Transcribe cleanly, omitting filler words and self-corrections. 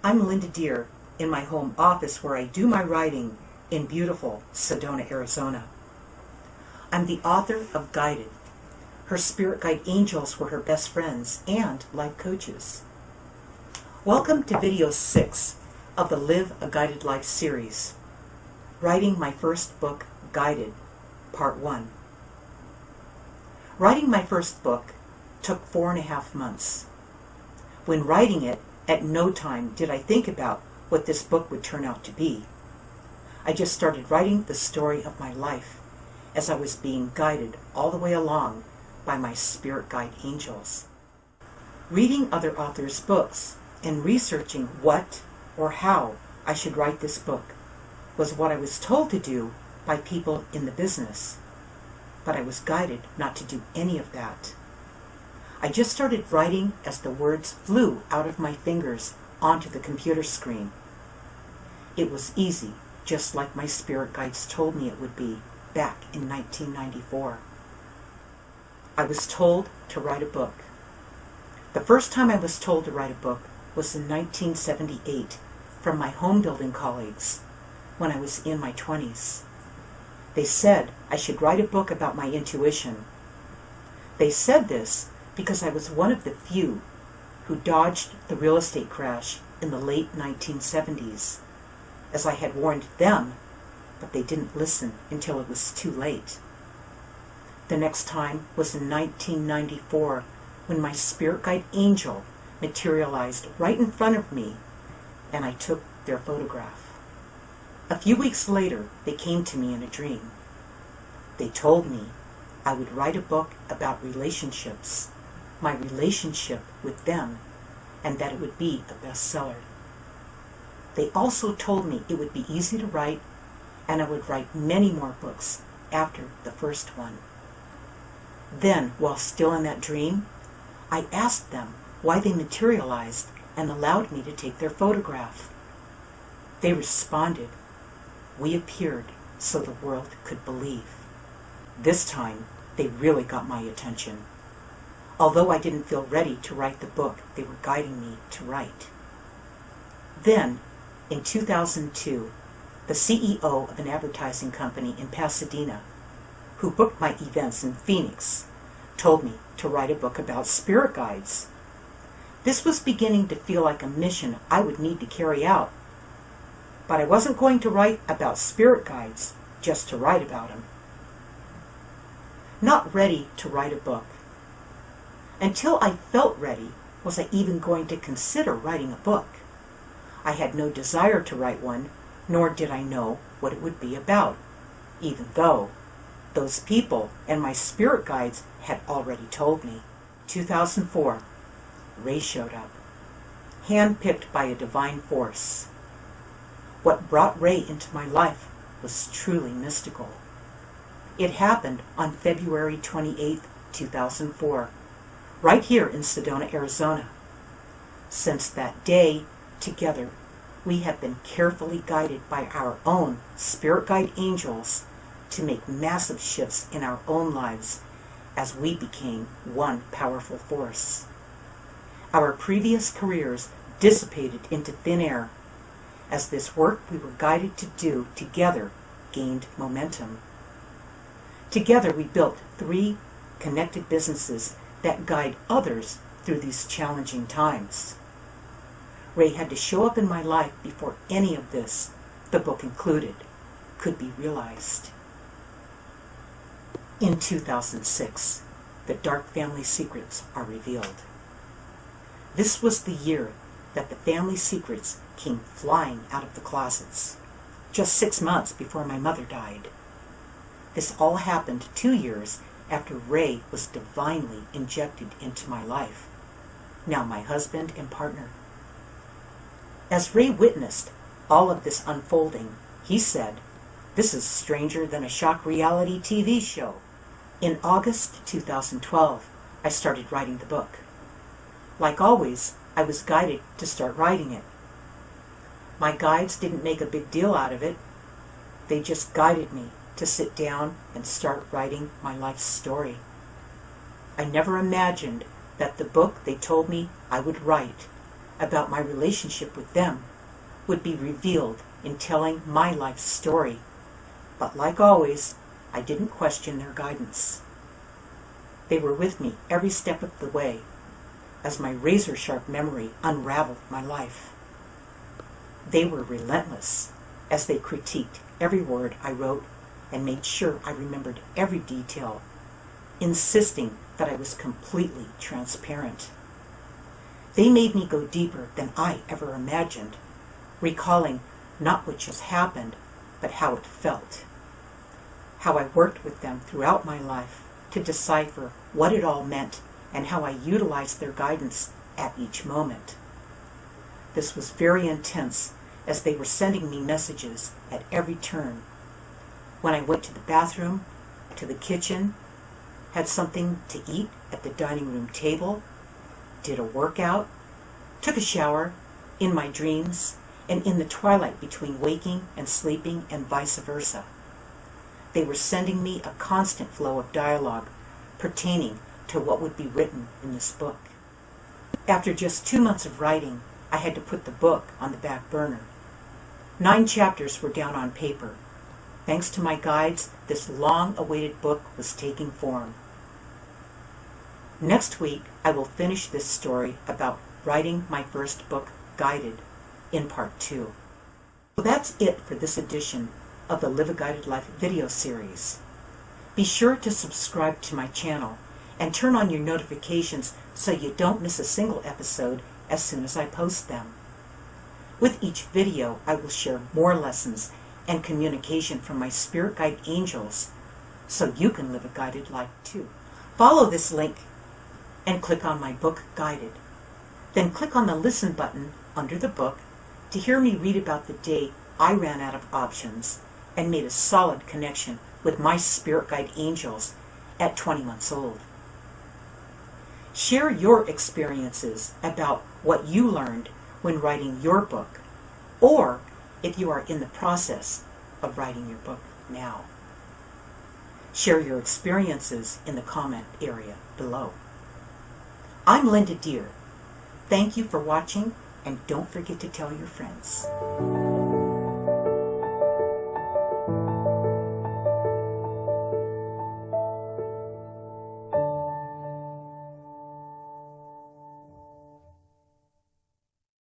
I'm Linda Deir in my home office where I do my writing in beautiful Sedona, Arizona. I'm the author of Guided. Her spirit guide angels were her best friends and life coaches. Welcome to video 6 of the Live a Guided Life series, writing my first book, Guided, Part 1. Writing my first book took 4.5 months. When writing it, at no time did I think about what this book would turn out to be. I just started writing the story of my life as I was being guided all the way along by my spirit guide angels. Reading other authors' books and researching what or how I should write this book was what I was told to do by people in the business, but I was guided not to do any of that. I just started writing as the words flew out of my fingers onto the computer screen. It was easy, just like my spirit guides told me it would be back in 1994. I was told to write a book. The first time I was told to write a book was in 1978 from my home building colleagues when I was in my 20s. They said I should write a book about my intuition. They said this because I was one of the few who dodged the real estate crash in the late 1970s, as I had warned them, but they didn't listen until it was too late. The next time was in 1994, when my spirit guide angel materialized right in front of me, and I took their photograph. A few weeks later, they came to me in a dream. They told me I would write a book about relationships, my relationship with them, and that it would be a bestseller. They also told me it would be easy to write, and I would write many more books after the first one. Then, while still in that dream, I asked them why they materialized and allowed me to take their photograph. They responded, "We appeared so the world could believe." This time, they really got my attention. Although I didn't feel ready to write the book they were guiding me to write. Then, in 2002, the CEO of an advertising company in Pasadena, who booked my events in Phoenix, told me to write a book about spirit guides. This was beginning to feel like a mission I would need to carry out. But I wasn't going to write about spirit guides just to write about them. Not ready to write a book. Until I felt ready, was I even going to consider writing a book. I had no desire to write one, nor did I know what it would be about, even though those people and my spirit guides had already told me. 2004, Ray showed up, handpicked by a divine force. What brought Ray into my life was truly mystical. It happened on February 28, 2004. Right here in Sedona, Arizona. Since that day, together, we have been carefully guided by our own spirit guide angels to make massive shifts in our own lives as we became one powerful force. Our previous careers dissipated into thin air as this work we were guided to do together gained momentum. Together we built 3 connected businesses that guide others through these challenging times. Ray had to show up in my life before any of this, the book included, could be realized. In 2006, the dark family secrets are revealed. This was the year that the family secrets came flying out of the closets, just 6 months before my mother died. This all happened 2 years after Ray was divinely injected into my life, now my husband and partner. As Ray witnessed all of this unfolding, he said, "This is stranger than a shock reality TV show." In August 2012, I started writing the book. Like always, I was guided to start writing it. My guides didn't make a big deal out of it. They just guided me to sit down and start writing my life story. I never imagined that the book they told me I would write about my relationship with them would be revealed in telling my life story. But like always, I didn't question their guidance. They were with me every step of the way as my razor-sharp memory unraveled my life. They were relentless as they critiqued every word I wrote and made sure I remembered every detail, insisting that I was completely transparent. They made me go deeper than I ever imagined, recalling not what just happened, but how it felt. How I worked with them throughout my life to decipher what it all meant and how I utilized their guidance at each moment. This was very intense as they were sending me messages at every turn. When I went to the bathroom, to the kitchen, had something to eat at the dining room table, did a workout, took a shower, in my dreams, and in the twilight between waking and sleeping and vice versa. They were sending me a constant flow of dialogue pertaining to what would be written in this book. After just 2 months of writing, I had to put the book on the back burner. 9 chapters were down on paper. Thanks to my guides, this long-awaited book was taking form. Next week, I will finish this story about writing my first book, Guided, in part 2. So that's it for this edition of the Live a Guided Life video series. Be sure to subscribe to my channel and turn on your notifications so you don't miss a single episode as soon as I post them. With each video, I will share more lessons and communication from my spirit guide angels so you can live a guided life too. Follow this link and click on my book, Guided. Then click on the listen button under the book to hear me read about the day I ran out of options and made a solid connection with my spirit guide angels at 20 months old. Share your experiences about what you learned when writing your book, or if you are in the process of writing your book now. Share your experiences in the comment area below. I'm Linda Deir. Thank you for watching, and don't forget to tell your friends.